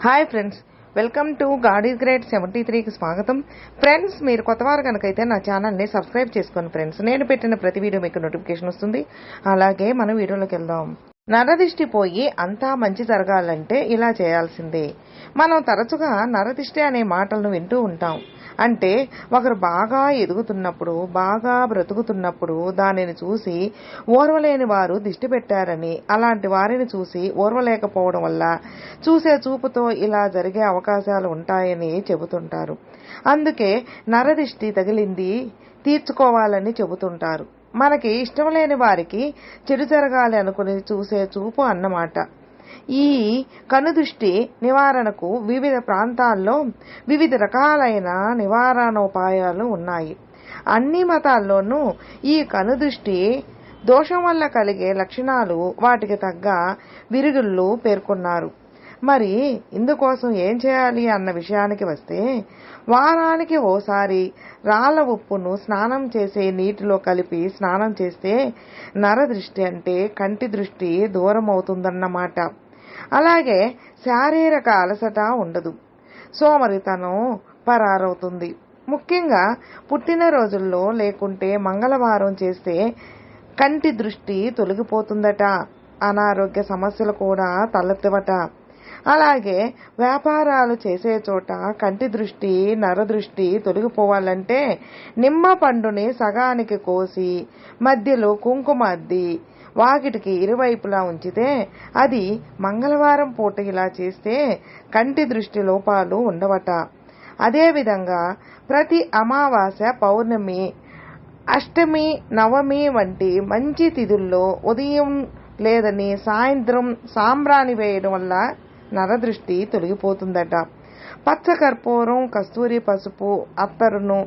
Hi friends, welcome to God is great 73కి స్వాగతం. Friends, మీరు కొత్తవారు కనుకైతే నా ఛానల్ని సబ్స్క్రైబ్ చేసుకోండి ఫ్రెండ్స్. నేను పెట్టిన ప్రతి వీడియో మీకు నోటిఫికేషన్ వస్తుంది. అలాగే మనం వీడియోలోకి వెళ్దాం. నరదిష్టి పోయి అంతా మంచి జరగాలంటే ఇలా చేయాల్సిందే. మనం తరచుగా నరదిష్టి అనే మాటలను వింటూ ఉంటాం. అంటే ఒకరు బాగా ఎదుగుతున్నప్పుడు, బాగా బ్రతుకుతున్నప్పుడు దానిని చూసి ఓర్వలేని వారు దిష్టి పెట్టారని, అలాంటి వారిని చూసి ఓర్వలేకపోవడం వల్ల చూసే చూపుతో ఇలా జరిగే అవకాశాలు ఉంటాయని చెబుతుంటారు. అందుకే నరదిష్టి తగిలింది తీర్చుకోవాలని చెబుతుంటారు. మనకి ఇష్టం లేని వారికి చెడు జరగాలి అనుకుని చూసే చూపు అన్నమాట. ఈ కనుదృష్టి నివారణకు వివిధ ప్రాంతాల్లో వివిధ రకాలైన నివారణోపాయాలు ఉన్నాయి. అన్ని మతాల్లోనూ ఈ కనుదృష్టి దోషం వల్ల కలిగే లక్షణాలు, వాటికి తగ్గ విరుగుళ్ళు పేర్కొన్నారు. మరి ఇందుకోసం ఏం చేయాలి అన్న విషయానికి వస్తే, వారానికి ఓసారి రాళ్ల ఉప్పును స్నానం చేసే నీటిలో కలిపి స్నానం చేస్తే నరదృష్టి అంటే కంటి దృష్టి దూరం అవుతుందన్నమాట. అలాగే శారీరక అలసట ఉండదు, సోమరితనం పరారవుతుంది. ముఖ్యంగా పుట్టినరోజుల్లో లేకుంటే మంగళవారం చేస్తే కంటి దృష్టి తొలగిపోతుందట. అనారోగ్య సమస్యలు కూడా తలెత్తవట. అలాగే వ్యాపారాలు చేసే చోట కంటి దృష్టి, నరదృష్టి తొలగిపోవాలంటే నిమ్మ పండుని సగానికి కోసి మధ్యలో కుంకుమ అద్ది వాకిటికి ఇరువైపులా ఉంచితే, అది మంగళవారం పూట ఇలా చేస్తే కంటి దృష్టి లోపాలు ఉండవట. అదేవిధంగా ప్రతి అమావాస్య, పౌర్ణమి, అష్టమి, నవమి వంటి మంచి తిథుల్లో ఉదయం లేదని సాయంత్రం సాంబ్రాణి వేయడం వల్ల నరదృష్టి తొలగిపోతుందట. పచ్చకర్పూరం, కస్తూరి పసుపు, అత్తరును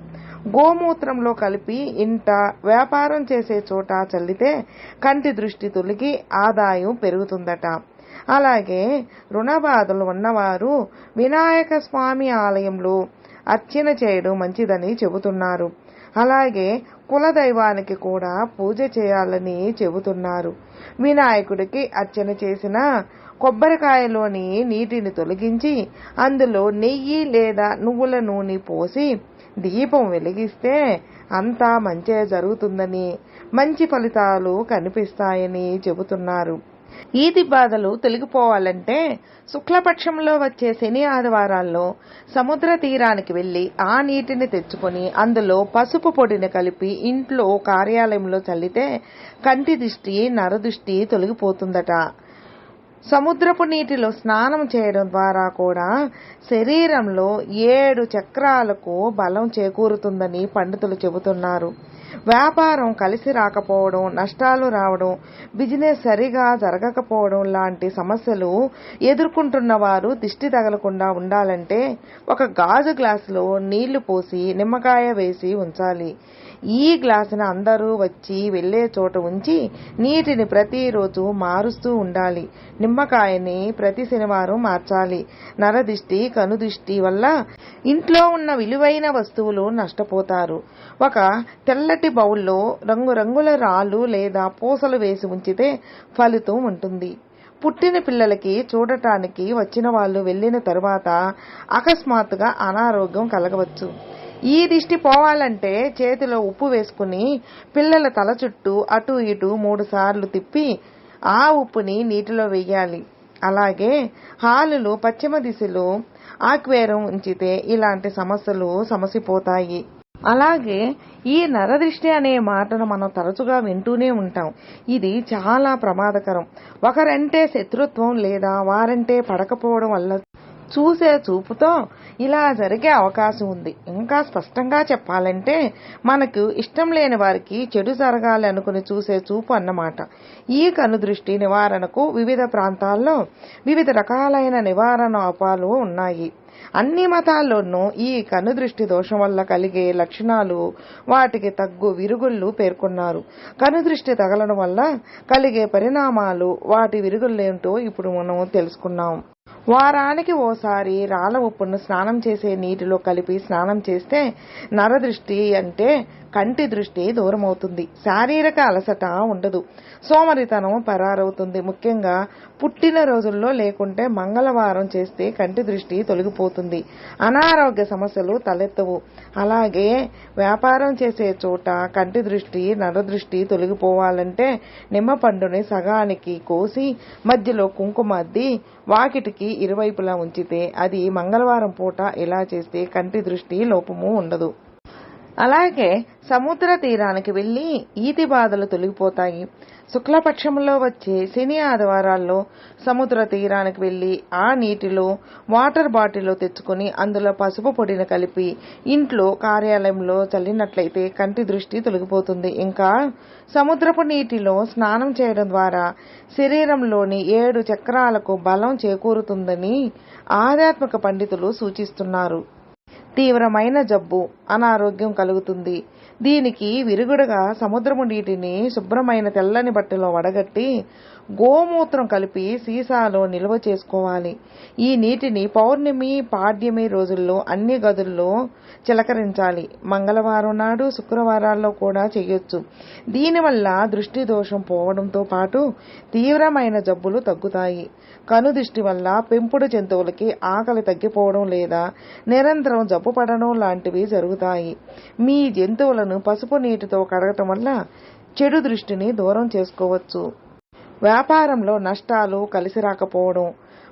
గోమూత్రంలో కలిపి ఇంట, వ్యాపారం చేసే చోట చల్లితే కంటి దృష్టి తొలగి ఆదాయం పెరుగుతుందట. అలాగే రుణ బాధలు ఉన్నవారు వినాయక స్వామి ఆలయంలో అర్చన చేయడం మంచిదని చెబుతున్నారు. అలాగే కులదైవానికి కూడా పూజ చేయాలని చెబుతున్నారు. వినాయకుడికి అర్చన చేసిన కొబ్బరికాయలోని నీటిని తొలగించి అందులో నెయ్యి లేదా నువ్వుల నూనె పోసి దీపం వెలిగిస్తే అంతా మంచే జరుగుతుందని, మంచి ఫలితాలు కనిపిస్తాయని చెబుతున్నారు. ఈది బాధలు తొలగిపోవాలంటే శుక్లపక్షంలో వచ్చే శని ఆదివారాల్లో సముద్ర తీరానికి వెళ్లి ఆ నీటిని తెచ్చుకొని అందులో పసుపు పొడిని కలిపి ఇంట్లో, కార్యాలయంలో చల్లితే కంటి దృష్టి, నరదృష్టి తొలగిపోతుందట. సముద్రపు నీటిలో స్నానం చేయడం ద్వారా కూడా శరీరంలో 7 చక్రాలకు బలం చేకూరుతుందని పండితులు చెబుతున్నారు. వ్యాపారం కలిసి రాకపోవడం, నష్టాలు రావడం, బిజినెస్ సరిగా జరగకపోవడం లాంటి సమస్యలు ఎదుర్కొంటున్న వారు దిష్టి తగలకుండా ఉండాలంటే ఒక గాజు గ్లాసులో నీళ్లు పోసి నిమ్మకాయ వేసి ఉంచాలి. ఈ గ్లాసును అందరూ వచ్చి వెళ్లే చోట ఉంచి నీటిని ప్రతిరోజు మారుస్తూ ఉండాలి. నిమ్మకాయని ప్రతి శనివారం మార్చాలి. నరదిష్టి, కనుదిష్టి వల్ల ఇంట్లో ఉన్న విలువైన వస్తువులు నష్టపోతారు. ఒక తెల్లటి బౌల్లో రంగురంగుల రాళ్ళు లేదా పూసలు వేసి ఉంచితే ఫలితం ఉంటుంది. పుట్టిన పిల్లలకి చూడటానికి వచ్చిన వాళ్ళు వెళ్లిన తరువాత అకస్మాత్తుగా అనారోగ్యం కలగవచ్చు. ఈ దిష్టి పోవాలంటే చేతిలో ఉప్పు వేసుకుని పిల్లల తల చుట్టూ అటు ఇటు 3 సార్లు తిప్పి ఆ ఉప్పుని నీటిలో వేయాలి. అలాగే హాలులో పశ్చిమ దిశలో ఆక్వేరం ఉంచితే ఇలాంటి సమస్యలు సమసిపోతాయి. అలాగే ఈ నరదృష్టి అనే మాటను మనం తరచుగా వింటూనే ఉంటాం. ఇది చాలా ప్రమాదకరం. ఒకరంటే శత్రుత్వం లేదా వారంటే పడకపోవడం వల్ల చూసే చూపుతో ఇలా జరిగే అవకాశం ఉంది. ఇంకా స్పష్టంగా చెప్పాలంటే మనకు ఇష్టం లేని వారికి చెడు జరగాలి అనుకుని చూసే చూపు అన్నమాట. ఈ కనుదృష్టి నివారణకు వివిధ ప్రాంతాల్లో వివిధ రకాలైన నివారణోపాయాలు ఉన్నాయి. అన్ని మతాల్లోనూ ఈ కనుదృష్టి దోషం వల్ల కలిగే లక్షణాలు, వాటికి తగ్గు విరుగుళ్ళు పేర్కొన్నారు. కనుదృష్టి తగలడం వల్ల కలిగే పరిణామాలు, వాటి విరుగుళ్ళేంటో ఇప్పుడు మనం తెలుసుకున్నాం. వారానికి ఓసారి రాళ్ళ ఉప్పును స్నానం చేసే నీటిలో కలిపి స్నానం చేస్తే నరదృష్టి అంటే కంటి దృష్టి దూరమవుతుంది. శారీరక అలసట ఉండదు. సోమరితనం పరారవుతుంది. ముఖ్యంగా పుట్టిన రోజుల్లో లేకుంటే మంగళవారం చేస్తే కంటి దృష్టి తొలగిపోతుంది. అనారోగ్య సమస్యలు తలెత్తవు. అలాగే వ్యాపారం చేసే చోట కంటి దృష్టి నరదృష్టి తొలగిపోవాలంటే నిమ్మ పండుని సగానికి కోసి మధ్యలో కుంకుమ అద్ది వాకిటికి ఇరువైపులా ఉంచితే అది మంగళవారం పూట ఇలా చేస్తే కంటి దృష్టి లోపము ఉండదు. అలాగే సముద్ర తీరానికి వెళ్లి ఈతి బాధలు తొలగిపోతాయి. శుక్లపక్షంలో వచ్చే శని ఆదివారాల్లో సముద్ర తీరానికి వెళ్లి ఆ నీటిలో వాటర్ బాటిల్ తెచ్చుకుని అందులో పసుపు పొడిని కలిపి ఇంట్లో కార్యాలయంలో చల్లినట్లయితే కంటి దృష్టి తొలగిపోతుంది. ఇంకా సముద్రపు నీటిలో స్నానం చేయడం ద్వారా శరీరంలోని 7 చక్రాలకు బలం చేకూరుతుందని ఆధ్యాత్మిక పండితులు సూచిస్తున్నారు. తీవ్రమైన జబ్బు అనారోగ్యం కలుగుతుంది. దీనికి విరుగుడుగా సముద్రపు నీటిని శుభ్రమైన తెల్లని బట్టలో వడగట్టి గోమూత్రం కలిపి సీసాలో నిల్వ చేసుకోవాలి. ఈ నీటిని పౌర్ణమి పాడ్యమి రోజుల్లో అన్ని గదుల్లో చిలకరించాలి. మంగళవారం నాడు శుక్రవారాల్లో కూడా చేయొచ్చు. దీనివల్ల దృష్టి దోషం పోవడంతో పాటు తీవ్రమైన జబ్బులు తగ్గుతాయి. కనుదిష్టి వల్ల పెంపుడు జంతువులకి ఆకలి తగ్గిపోవడం లేదా నిరంతరం జబ్బు పడడం లాంటివి జరుగుతాయి. మీ జంతువులను పసుపు నీటితో కడగటం వల్ల చెడు దృష్టిని దూరం చేసుకోవచ్చు. వ్యాపారంలో నష్టాలు కలిసి రాకపోవడం,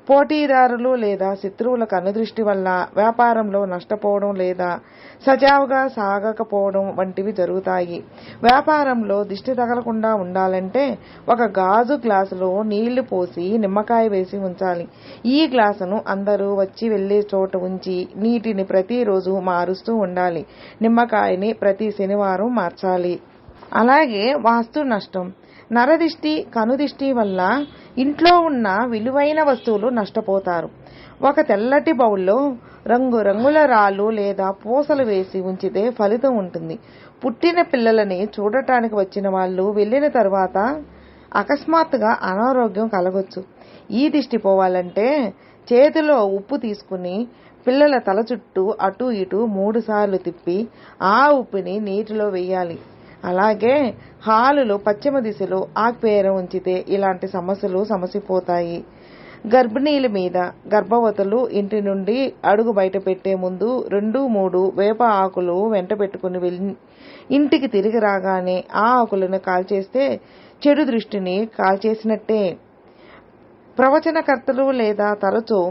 పోటీదారులు లేదా శత్రువుల కనుదృష్టి వల్ల వ్యాపారంలో నష్టపోవడం లేదా సజావుగా సాగకపోవడం వంటివి జరుగుతాయి. వ్యాపారంలో దిష్టి తగలకుండా ఉండాలంటే ఒక గాజు గ్లాసులో నీళ్లు పోసి నిమ్మకాయ వేసి ఉంచాలి. ఈ గ్లాసును అందరూ వచ్చి వెళ్లే చోట ఉంచి నీటిని ప్రతిరోజు మారుస్తూ ఉండాలి. నిమ్మకాయని ప్రతి శనివారం మార్చాలి. అలాగే వాస్తు నష్టం, నరదిష్టి కనుదిష్టి వల్ల ఇంట్లో ఉన్న విలువైన వస్తువులు నష్టపోతారు. ఒక తెల్లటి బౌల్లో రంగురంగుల రాళ్ళు లేదా పూసలు వేసి ఉంచితే ఫలితం ఉంటుంది. పుట్టిన పిల్లలని చూడటానికి వచ్చిన వాళ్ళు వెళ్లిన తర్వాత అకస్మాత్తుగా అనారోగ్యం కలగొచ్చు. ఈ దిష్టి పోవాలంటే చేతిలో ఉప్పు తీసుకుని పిల్లల తల చుట్టూ అటు ఇటు 3 సార్లు తిప్పి ఆ ఉప్పుని నీటిలో వేయాలి. అలాగే హాలులో పశ్చిమ దిశలో ఆగ్నేయం ఉంచితే ఇలాంటి సమస్యలు సమసిపోతాయి. గర్భిణీల మీద గర్భవతులు ఇంటి నుండి అడుగు బయట పెట్టే ముందు 2-3 వేప ఆకులు వెంట పెట్టుకుని ఇంటికి తిరిగి రాగానే ఆ ఆకులను కాల్చేస్తే చెడు దృష్టిని కాల్చేసినట్టే. ప్రవచనకర్తలు లేదా తరచూ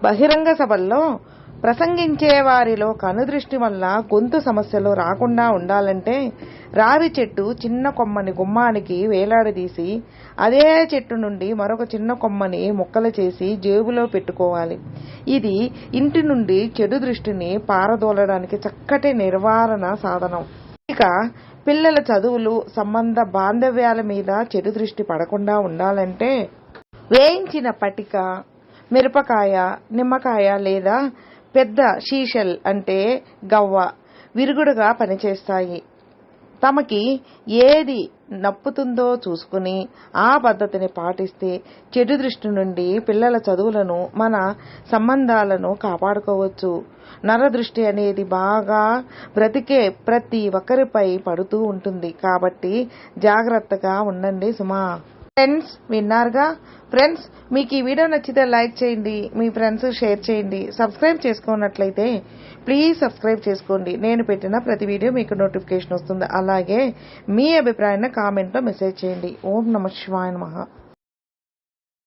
బహిరంగ సభల్లో ప్రసంగించే వారిలో కనుదృష్టి వల్ల గొంతు సమస్యలు రాకుండా ఉండాలంటే రావి చెట్టు చిన్న కొమ్మని గుమ్మానికి వేలాడదీసి అదే చెట్టు నుండి మరొక చిన్న కొమ్మని ముక్కలు చేసి జేబులో పెట్టుకోవాలి. ఇది ఇంటి నుండి చెడు దృష్టిని పారదోలడానికి చక్కటి నివారణ సాధనం. ఇక పిల్లల చదువులు సంబంధ బాంధవ్యాల మీద చెడు దృష్టి పడకుండా ఉండాలంటే వేయించిన పటిక, మిరపకాయ, నిమ్మకాయ లేదా పెద్ద షీషల్ అంటే గవ్వ విరుగుడుగా పనిచేస్తాయి. తమకి ఏది నప్పుతుందో చూసుకుని ఆ పద్ధతిని పాటిస్తే చెడు దృష్టి నుండి పిల్లల చదువులను మన సంబంధాలను కాపాడుకోవచ్చు. నరదృష్టి అనేది బాగా బ్రతికే ప్రతి ఒక్కరిపై పడుతూ ఉంటుంది. కాబట్టి జాగ్రత్తగా ఉండండి సుమా. ఫ్రెండ్స్ విన్నారుగా. ఫ్రెండ్స్ మీకు ఈ వీడియో నచ్చితే లైక్ చేయండి, మీ ఫ్రెండ్స్ షేర్ చేయండి. సబ్స్క్రైబ్ చేసుకున్నట్లయితే ప్లీజ్ సబ్స్క్రైబ్ చేసుకోండి. నేను పెట్టిన ప్రతి వీడియో మీకు నోటిఫికేషన్ వస్తుంది. అలాగే మీ అభిప్రాయాన్ని కామెంట్లో మెసేజ్ చేయండి. ఓం నమః శివాయ నమః.